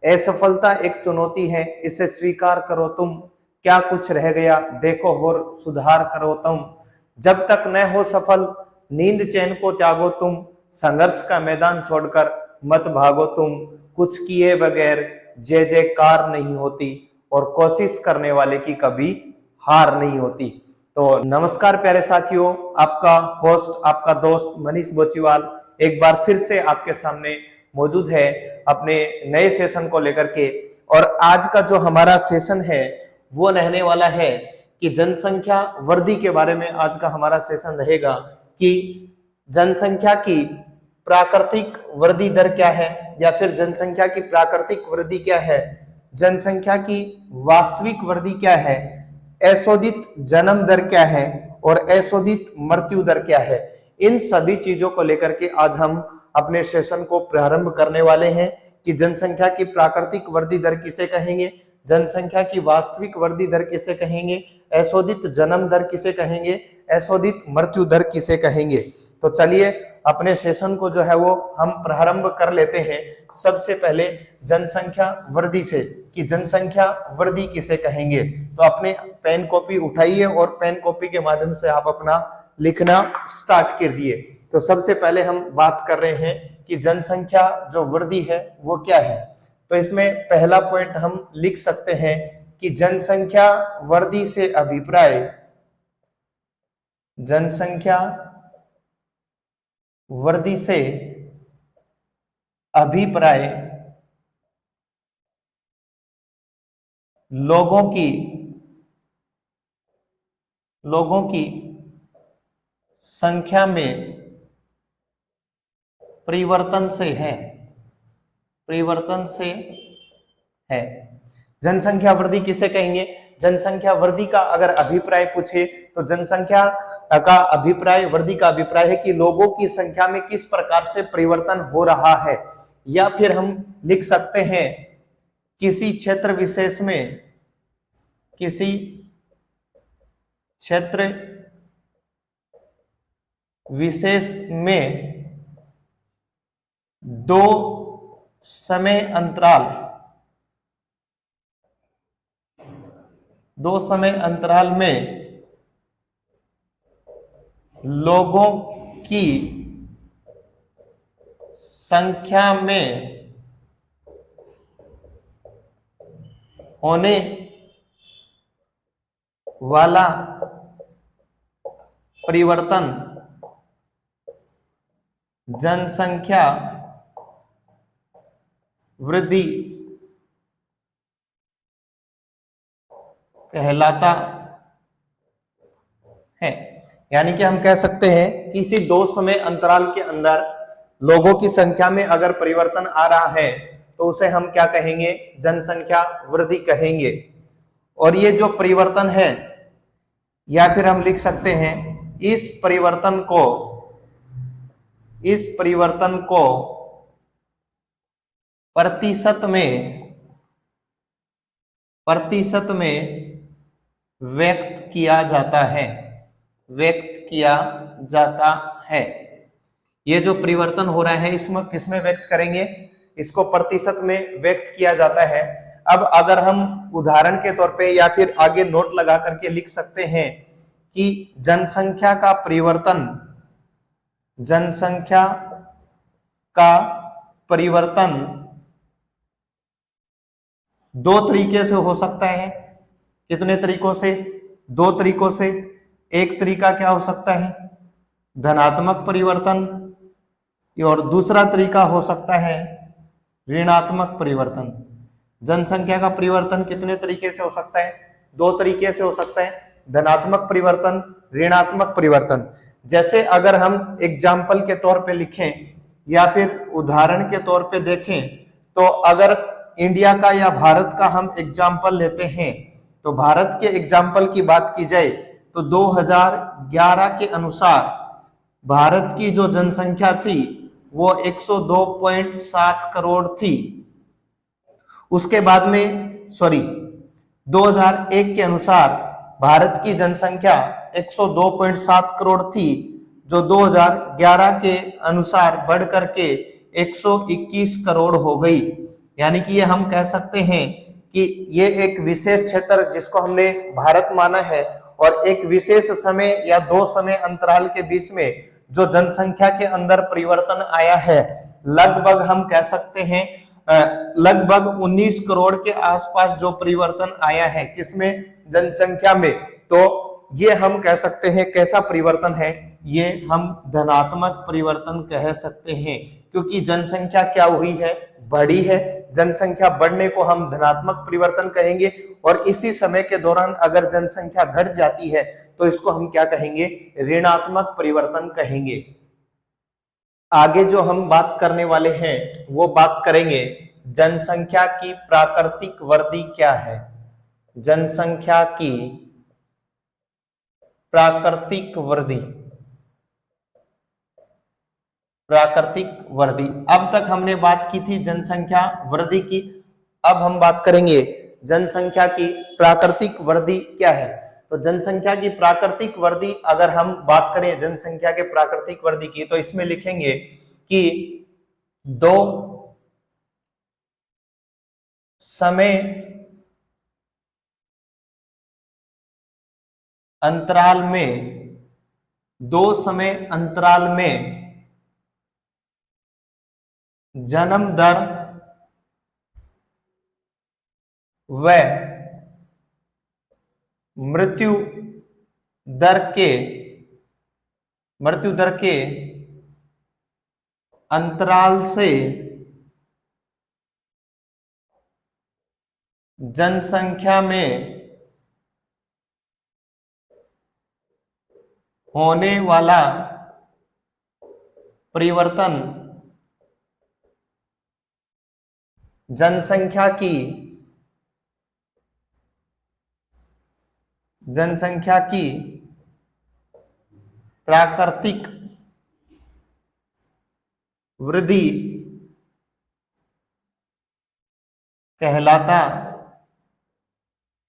असफलता एक चुनौती है, इसे स्वीकार करो तुम, क्या कुछ रह गया देखो और सुधार करो तुम। जब तक न हो सफल नींद चैन को त्यागो तुम, संघर्ष का मैदान छोड़कर मत भागो तुम। कुछ किए बगैर जय जयकार नहीं होती और कोशिश करने वाले की कभी हार नहीं होती। तो नमस्कार प्यारे साथियों, आपका होस्ट आपका दोस्त मनीष बोचीवाल एक बार फिर से आपके सामने मौजूद है अपने नए सेशन को लेकर के। और आज का जो हमारा सेशन है वो रहने वाला है कि जनसंख्या वृद्धि के बारे में आज का हमारा सेशन रहेगा कि जनसंख्या की प्राकृतिक वृद्धि दर क्या है, या फिर जनसंख्या की प्राकृतिक वृद्धि क्या है, जनसंख्या की वास्तविक वृद्धि क्या है, अशोधित जन्म दर क्या है और अशोधित मृत्यु दर क्या है। इन सभी चीजों को लेकर के आज हम अपने सेशन को प्रारंभ करने वाले हैं कि जनसंख्या की प्राकृतिक वृद्धि दर किसे कहेंगे, जनसंख्या की वास्तविक वृद्धि दर किसे कहेंगे, अशोधित जन्म दर किसे कहेंगे, अशोधित मृत्यु दर किसे कहेंगे। तो चलिए अपने सेशन को जो है वो हम प्रारंभ कर लेते हैं। सबसे पहले जनसंख्या वृद्धि से कि जनसंख्या वृद्धि किसे कहेंगे। तो अपने पेन कॉपी उठाइए और पेन कॉपी के माध्यम से आप अपना लिखना स्टार्ट कर दिए। तो सबसे पहले हम बात कर रहे हैं कि जनसंख्या जो वृद्धि है वो क्या है। तो इसमें पहला पॉइंट हम लिख सकते हैं कि जनसंख्या वृद्धि से अभिप्राय, जनसंख्या वृद्धि से अभिप्राय लोगों की संख्या में परिवर्तन से है, परिवर्तन से है। जनसंख्या वृद्धि किसे कहेंगे, जनसंख्या वृद्धि का अगर अभिप्राय पूछे तो जनसंख्या का अभिप्राय, वृद्धि का अभिप्राय है कि लोगों की संख्या में किस प्रकार से परिवर्तन हो रहा है। या फिर हम लिख सकते हैं किसी क्षेत्र विशेष में, किसी क्षेत्र विशेष में दो समय अंतराल में लोगों की संख्या में होने वाला परिवर्तन जनसंख्या वृद्धि कहलाता है। यानी कि हम कह सकते हैं कि किसी दो समय अंतराल के अंदर लोगों की संख्या में अगर परिवर्तन आ रहा है तो उसे हम क्या कहेंगे, जनसंख्या वृद्धि कहेंगे। और ये जो परिवर्तन है, या फिर हम लिख सकते हैं इस परिवर्तन को प्रतिशत में व्यक्त किया जाता है। ये जो परिवर्तन हो रहा है इसमें किसमें व्यक्त करेंगे, इसको प्रतिशत में व्यक्त किया जाता है। अब अगर हम उदाहरण के तौर पे या फिर आगे नोट लगा करके लिख सकते हैं कि जनसंख्या का परिवर्तन दो तरीके से हो सकता है। कितने तरीकों से, दो तरीकों से। एक तरीका क्या हो सकता है, धनात्मक परिवर्तन, और दूसरा तरीका हो सकता है ऋणात्मक परिवर्तन। जनसंख्या का परिवर्तन कितने तरीके से हो सकता है, दो तरीके से हो सकता है, धनात्मक परिवर्तन, ऋणात्मक परिवर्तन। जैसे अगर हम एग्जाम्पल के तौर पे लिखें या फिर उदाहरण के तौर पे देखें, तो अगर इंडिया का या भारत का हम एग्जाम्पल लेते हैं तो भारत के एग्जाम्पल की बात की जाए तो 2011 के अनुसार भारत की जो जनसंख्या थी वो 102.7 करोड़ थी। उसके बाद में 2001 के अनुसार भारत की जनसंख्या 102.7 करोड़ थी, जो 2011 के अनुसार बढ़ करके 121 करोड़ हो गई। यानी कि ये हम कह सकते हैं कि ये एक विशेष क्षेत्र जिसको हमने भारत माना है, और एक विशेष समय या दो समय अंतराल के बीच में जो जनसंख्या के अंदर परिवर्तन आया है, लगभग हम कह सकते हैं लगभग 19 करोड़ के आसपास जो परिवर्तन आया है, किसमें, जनसंख्या में। तो ये हम कह सकते हैं कैसा परिवर्तन है, ये हम धनात्मक परिवर्तन कह सकते हैं, क्योंकि जनसंख्या क्या हुई है, बढ़ी है। जनसंख्या बढ़ने को हम धनात्मक परिवर्तन कहेंगे, और इसी समय के दौरान अगर जनसंख्या घट जाती है तो इसको हम क्या कहेंगे, ऋणात्मक परिवर्तन कहेंगे। आगे जो हम बात करने वाले हैं वो बात करेंगे जनसंख्या की प्राकृतिक वृद्धि क्या है। जनसंख्या की प्राकृतिक वृद्धि, प्राकृतिक वृद्धि। अब तक हमने बात की थी जनसंख्या वृद्धि की, अब हम बात करेंगे जनसंख्या की प्राकृतिक वृद्धि क्या है। तो जनसंख्या की प्राकृतिक वृद्धि, अगर हम बात करें जनसंख्या के प्राकृतिक वृद्धि की, तो इसमें लिखेंगे कि दो समय अंतराल में, दो समय अंतराल में जन्म दर व मृत्यु दर के अंतराल से जनसंख्या में होने वाला परिवर्तन जनसंख्या की प्राकृतिक वृद्धि कहलाता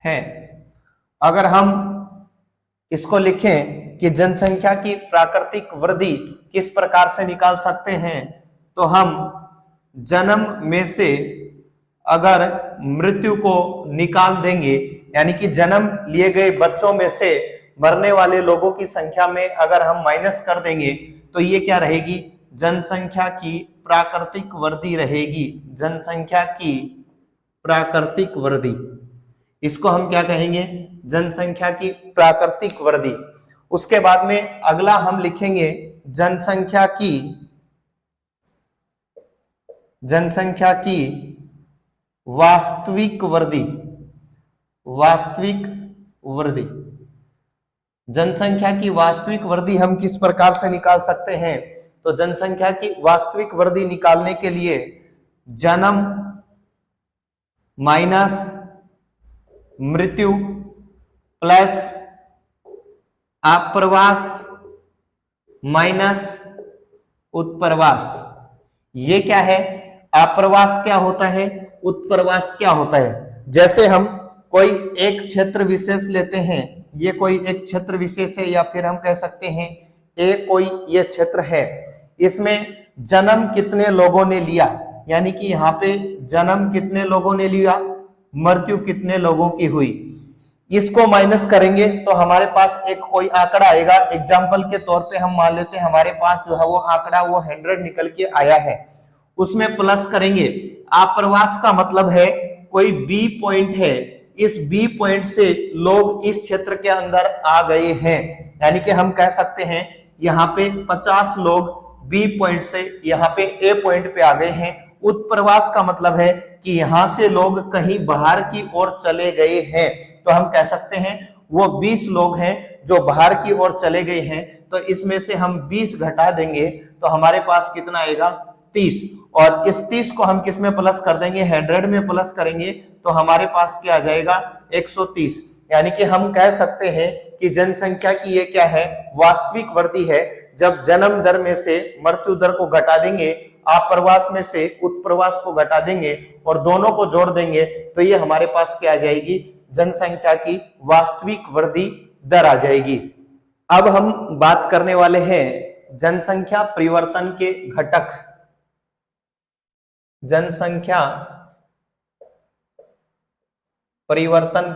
है। अगर हम इसको लिखें कि जनसंख्या की प्राकृतिक वृद्धि किस प्रकार से निकाल सकते हैं, तो हम जन्म में से अगर मृत्यु को निकाल देंगे, यानी कि जन्म लिए गए बच्चों में से मरने वाले लोगों की संख्या में अगर हम माइनस कर देंगे, तो ये क्या रहेगी, जनसंख्या की प्राकृतिक वृद्धि रहेगी। जनसंख्या की प्राकृतिक वृद्धि, इसको हम क्या कहेंगे, जनसंख्या की प्राकृतिक वृद्धि। उसके बाद में अगला हम लिखेंगे जनसंख्या की वास्तविक वृद्धि। वास्तविक वृद्धि, जनसंख्या की वास्तविक वृद्धि हम किस प्रकार से निकाल सकते हैं, तो जनसंख्या की वास्तविक वृद्धि निकालने के लिए जन्म माइनस मृत्यु प्लस आप्रवास माइनस उत्प्रवास। ये क्या है, आप्रवास क्या होता है, उत्प्रवास क्या होता है। जैसे हम कोई एक क्षेत्र विशेष लेते हैं, ये कोई एक क्षेत्र विशेष है, या फिर हम कह सकते हैं एक कोई ये क्षेत्र है, इसमें जन्म कितने लोगों ने लिया, यानी कि यहाँ पे जन्म कितने लोगों ने लिया, मृत्यु कितने लोगों की हुई, इसको माइनस करेंगे तो हमारे पास एक कोई आंकड़ा आएगा। एग्जाम्पल के तौर पे हम मान लेते हैं हमारे पास जो है वो आंकड़ा वो 100 निकल के आया है, उसमें प्लस करेंगे। आप्रवास का मतलब है कोई बी पॉइंट है, इस बी पॉइंट से लोग इस क्षेत्र के अंदर आ गए हैं, यानी कि हम कह सकते हैं यहाँ पे 50 लोग बी पॉइंट से यहाँ पे ए पॉइंट पे आ गए हैं। उत्प्रवास का मतलब है कि यहां से लोग कहीं बाहर की ओर चले गए हैं, तो हम कह सकते हैं वो 20 लोग हैं जो बाहर की ओर चले गए हैं, तो इसमें से हम 20 घटा देंगे तो हमारे पास कितना आएगा, 30। और इस 30 को हम किस में प्लस कर देंगे, 100 में प्लस करेंगे तो हमारे पास क्या आ जाएगा, 130। यानी कि हम कह सकते हैं कि जनसंख्या की ये क्या है, वास्तविक वृद्धि है। जब जन्म दर में से मृत्यु दर को घटा देंगे, आप्रवास में से उत्प्रवास को घटा देंगे और दोनों को जोड़ देंगे, तो ये हमारे पास क्या आ जाएगी, जनसंख्या की वास्तविक वृद्धि दर आ जाएगी। अब हम बात करने वाले हैं जनसंख्या परिवर्तन के घटक। जनसंख्या परिवर्तन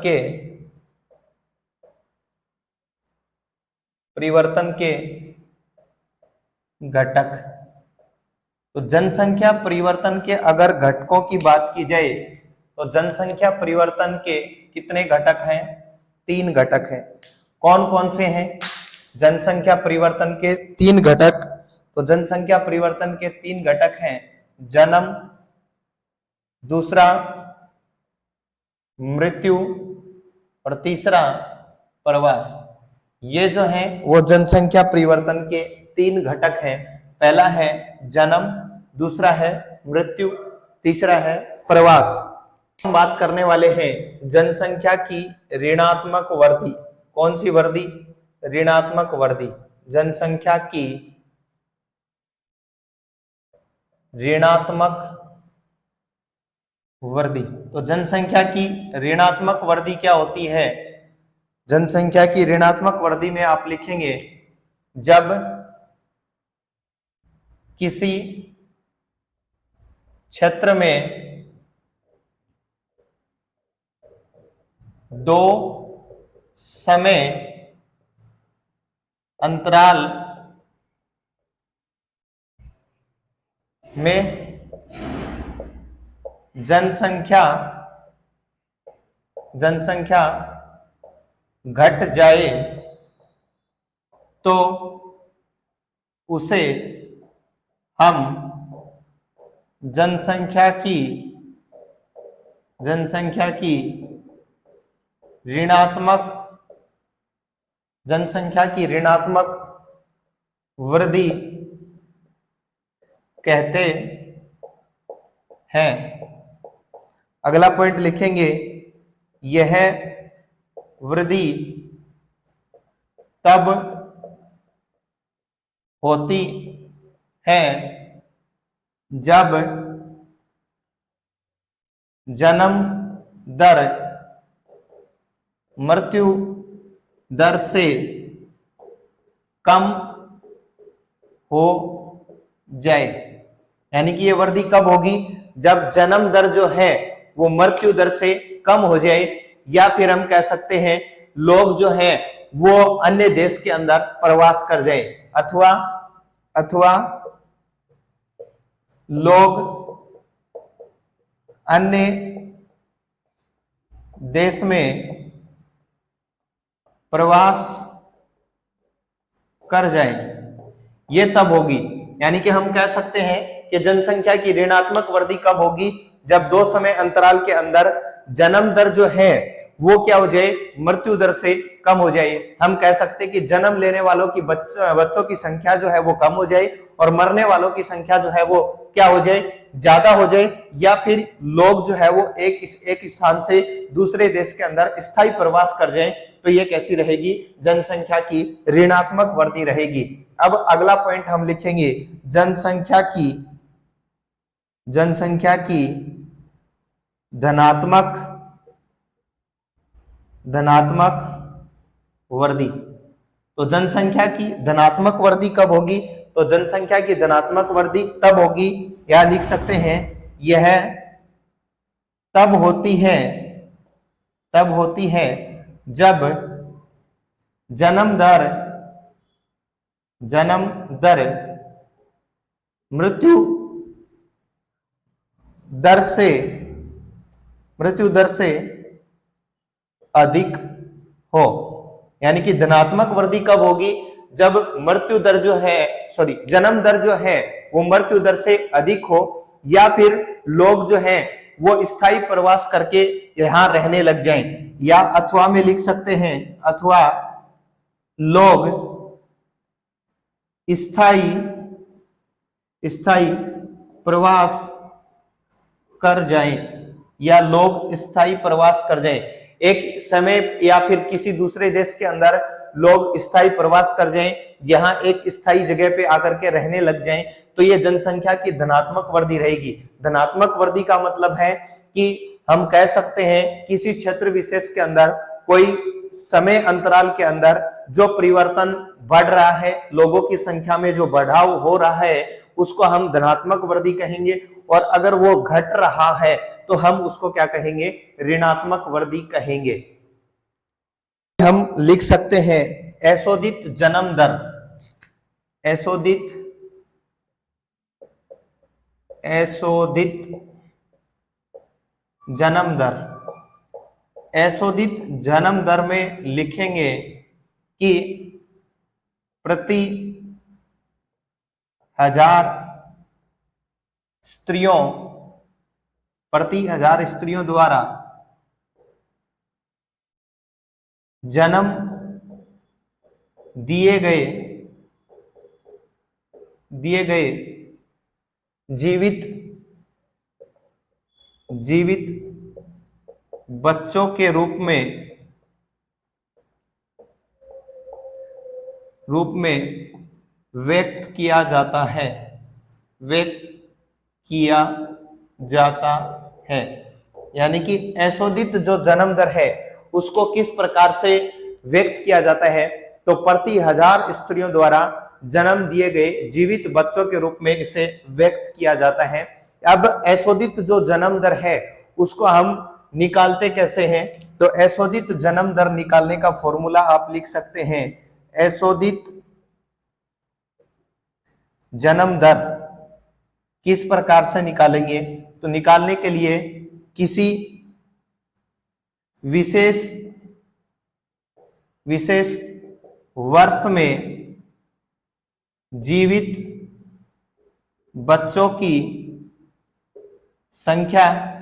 के घटक। तो जनसंख्या परिवर्तन के अगर घटकों की बात की जाए तो जनसंख्या परिवर्तन के कितने घटक हैं? 3 घटक हैं। कौन कौन से हैं जनसंख्या परिवर्तन के 3 घटक? तो जनसंख्या परिवर्तन के 3 घटक हैं जन्म, दूसरा मृत्यु और तीसरा प्रवास। ये जो हैं वो जनसंख्या परिवर्तन के 3 घटक हैं। पहला है जन्म, दूसरा है मृत्यु, तीसरा है प्रवास। हम बात करने वाले हैं जनसंख्या की ऋणात्मक वृद्धि। कौन सी वृद्धि? ऋणात्मक वृद्धि। जनसंख्या की ऋणात्मक वृद्धि। तो जनसंख्या की ऋणात्मक वृद्धि क्या होती है? जनसंख्या की ऋणात्मक वृद्धि में आप लिखेंगे जब किसी क्षेत्र में 2 समय अंतराल में जनसंख्या घट जाए तो उसे हम जनसंख्या की ऋणात्मक वृद्धि कहते हैं। अगला पॉइंट लिखेंगे, यह वृद्धि तब होती है जब जन्म दर मृत्यु दर से कम हो जाए। यानी कि ये वृद्धि कब होगी? जब जन्म दर जो है वो मृत्यु दर से कम हो जाए, या फिर हम कह सकते हैं लोग जो हैं वो अन्य देश के अंदर प्रवास कर जाए, अथवा लोग अन्य देश में प्रवास कर जाए, ये तब होगी। यानी कि हम कह सकते हैं कि जनसंख्या की ऋणात्मक वृद्धि कब होगी? जब 2 समय अंतराल के अंदर जन्म दर जो है वो क्या हो जाए? मृत्यु दर से कम हो जाए। हम कह सकते हैं कि जन्म लेने वालों की बच्चों की संख्या जो है वो कम हो जाए और मरने वालों की संख्या जो है वो क्या हो जाए? ज्यादा हो जाए, या फिर लोग जो है वो एक स्थान से दूसरे देश के अंदर स्थायी प्रवास कर जाएं। तो ये कैसी रहेगी? जनसंख्या की ऋणात्मक वृद्धि रहेगी। अब अगला पॉइंट हम लिखेंगे, जनसंख्या की धनात्मक वृद्धि। तो जनसंख्या की धनात्मक वृद्धि कब होगी? तो जनसंख्या की धनात्मक वृद्धि तब होगी, या लिख सकते हैं यह तब होती है जब जन्म दर मृत्यु दर से अधिक हो। यानी कि धनात्मक वृद्धि कब होगी? जब जन्म दर जो है वो मृत्यु दर से अधिक हो, या फिर लोग जो हैं वो स्थायी प्रवास करके यहां रहने लग जाएं, या अथवा में लिख सकते हैं अथवा लोग स्थायी प्रवास कर जाएं, या लोग स्थायी प्रवास कर जाएं। एक समय या फिर किसी दूसरे देश के अंदर लोग स्थायी प्रवास कर जाएं, यहाँ एक स्थायी जगह पे आकर के रहने लग जाएं, तो ये जनसंख्या की धनात्मक वृद्धि रहेगी। धनात्मक वृद्धि का मतलब है कि हम कह सकते हैं किसी क्षेत्र विशेष के अंदर कोई समय अंतराल के अंदर जो परिवर्तन बढ़ रहा है, लोगों की संख्या में जो बढ़ाव हो रहा है, उसको हम धनात्मक वृद्धि कहेंगे। और अगर वो घट रहा है तो हम उसको क्या कहेंगे, ऋणात्मक वृद्धि कहेंगे। हम लिख सकते हैं एसोदित जन्म दर, एसोदित जन्म दर, एसोदित जन्म दर में लिखेंगे कि प्रति 1000 स्त्रियों, प्रति 1000 स्त्रियों द्वारा जन्म दिए गए जीवित बच्चों के रूप में व्यक्त किया जाता है। यानी कि एसोदित जो जन्म दर है उसको किस प्रकार से व्यक्त किया जाता है, तो प्रति 1000 स्त्रियों द्वारा जन्म दिए गए जीवित बच्चों के रूप में इसे व्यक्त किया जाता है। अब एसोदित जो जन्म दर है उसको हम निकालते कैसे हैं, तो एसोदित जन्म दर निकालने का फॉर्मूला आप लिख सकते हैं, एसोदित जन्म दर किस प्रकार से निकालेंगे, तो निकालने के लिए किसी विशेष वर्ष में जीवित बच्चों की संख्या,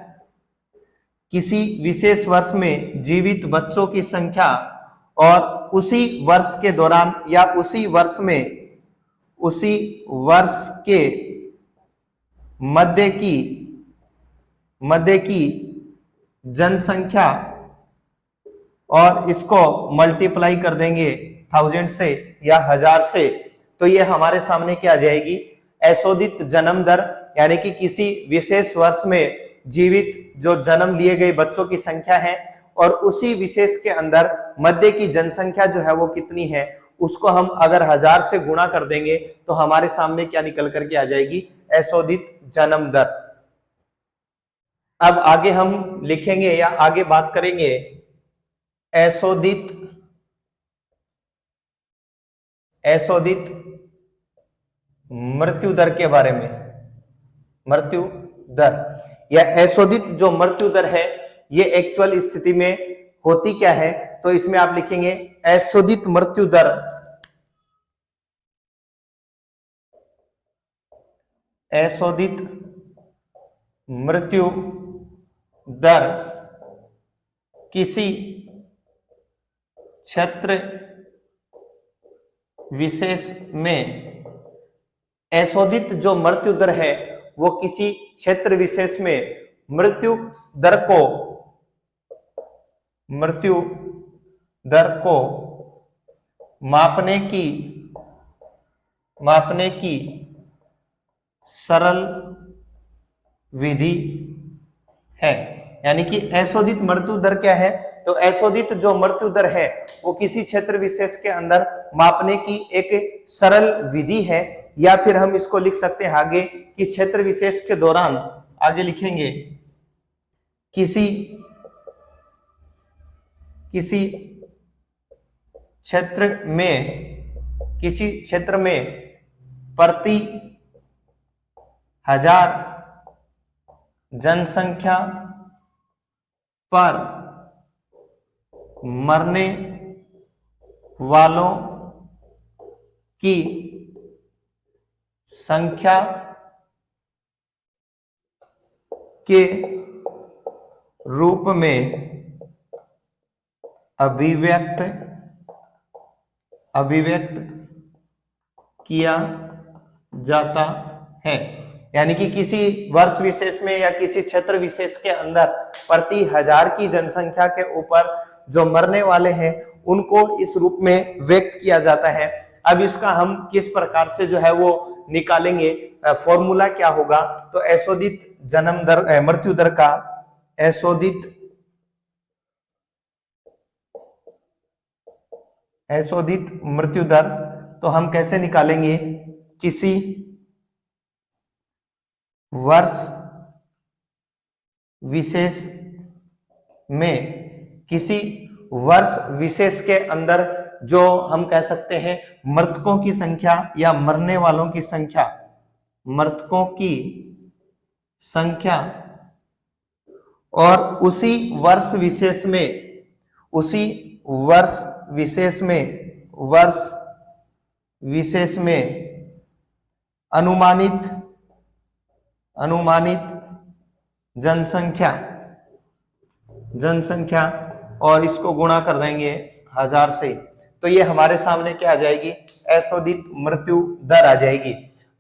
किसी विशेष वर्ष में जीवित बच्चों की संख्या और उसी वर्ष के दौरान या उसी वर्ष के मध्य की जनसंख्या और इसको मल्टीप्लाई कर देंगे 1000 से या 1000 से, तो ये हमारे सामने क्या आ जाएगी, एसोदित जन्म दर, यानी कि किसी विशेष वर्ष में जीवित जो जन्म लिए गए बच्चों की संख्या है और उसी विशेष के अंदर मध्य की जनसंख्या जो है वो कितनी है, उसको हम अगर 1000 से गुणा कर देंगे तो हमारे सामने क्या निकल करके आ जाएगी, एसोदित जन्म दर। अब आगे हम लिखेंगे या आगे बात करेंगे एसोदित मृत्यु दर के बारे में। मृत्यु दर या एसोदित जो मृत्यु दर है ये एक्चुअल स्थिति में होती क्या है, तो इसमें आप लिखेंगे एसोदित मृत्यु दर, एसोदित मृत्यु दर किसी क्षेत्र विशेष में, एसोदित जो मृत्यु दर है वो किसी क्षेत्र विशेष में मृत्यु दर को मापने की सरल विधि है। यानी कि एसोदित मृत्यु दर क्या है, तो एसोदित जो मृत्यु दर है वो किसी क्षेत्र विशेष के अंदर मापने की एक सरल विधि है, या फिर हम इसको लिख सकते हैं आगे कि क्षेत्र विशेष के दौरान, आगे लिखेंगे किसी क्षेत्र में प्रति 1000 जनसंख्या पर मरने वालों की संख्या के रूप में अभिव्यक्त किया जाता है। यानी कि किसी वर्ष विशेष में या किसी क्षेत्र विशेष के अंदर प्रति 1000 की जनसंख्या के ऊपर जो मरने वाले हैं उनको इस रूप में व्यक्त किया जाता है। अब इसका हम किस प्रकार से जो है वो निकालेंगे, फॉर्मूला क्या होगा, तो एसोदित जन्म दर मृत्यु दर का एसोदित मृत्यु दर तो हम कैसे निकालेंगे, किसी वर्ष विशेष में, किसी वर्ष विशेष के अंदर जो हम कह सकते हैं मृतकों की संख्या या मरने वालों की संख्या, मृतकों की संख्या, और उसी वर्ष विशेष में अनुमानित जनसंख्या और इसको गुणा कर देंगे 1000 से, तो ये हमारे सामने क्या आ जाएगी, असोदित मृत्यु दर आ जाएगी।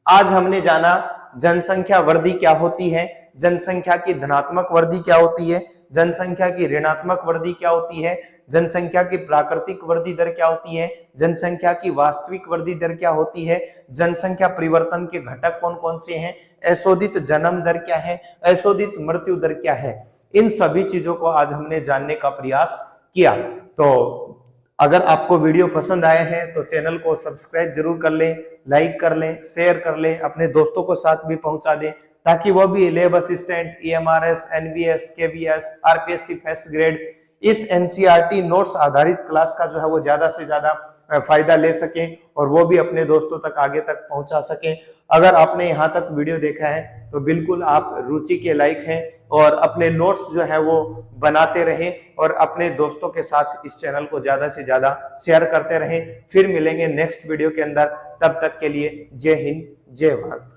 आज हमने जाना जनसंख्या वृद्धि क्या होती है, जनसंख्या की धनात्मक वृद्धि क्या होती है, जनसंख्या की ऋणात्मक वृद्धि क्या होती है, जनसंख्या की प्राकृतिक वृद्धि दर क्या होती है, जनसंख्या की वास्तविक वृद्धि दर क्या होती है, जनसंख्या परिवर्तन के घटक कौन कौन से हैं, असोदित जन्म दर क्या है, असोदित मृत्यु दर क्या है। इन सभी चीजों को आज हमने जानने का प्रयास किया। तो अगर आपको वीडियो पसंद आए हैं तो चैनल को सब्सक्राइब जरूर कर लें, लाइक कर लें, शेयर कर लें, अपने दोस्तों को साथ भी पहुंचा दें ताकि वो भी lab assistant, EMRS, NVS, KVS, RPSC first grade इस NCERT नोट्स आधारित क्लास का जो है वो ज्यादा से ज्यादा फायदा ले सकें और वो भी अपने दोस्तों तक आगे तक पहुंचा सकें। अगर आपने यहाँ तक वीडियो देखा है तो बिल्कुल आप रुचि के लायक हैं और अपने नोट्स जो है वो बनाते रहें और अपने दोस्तों के साथ इस चैनल को ज्यादा से ज्यादा शेयर करते रहें। फिर मिलेंगे नेक्स्ट वीडियो के अंदर, तब तक के लिए जय हिंद, जय भारत।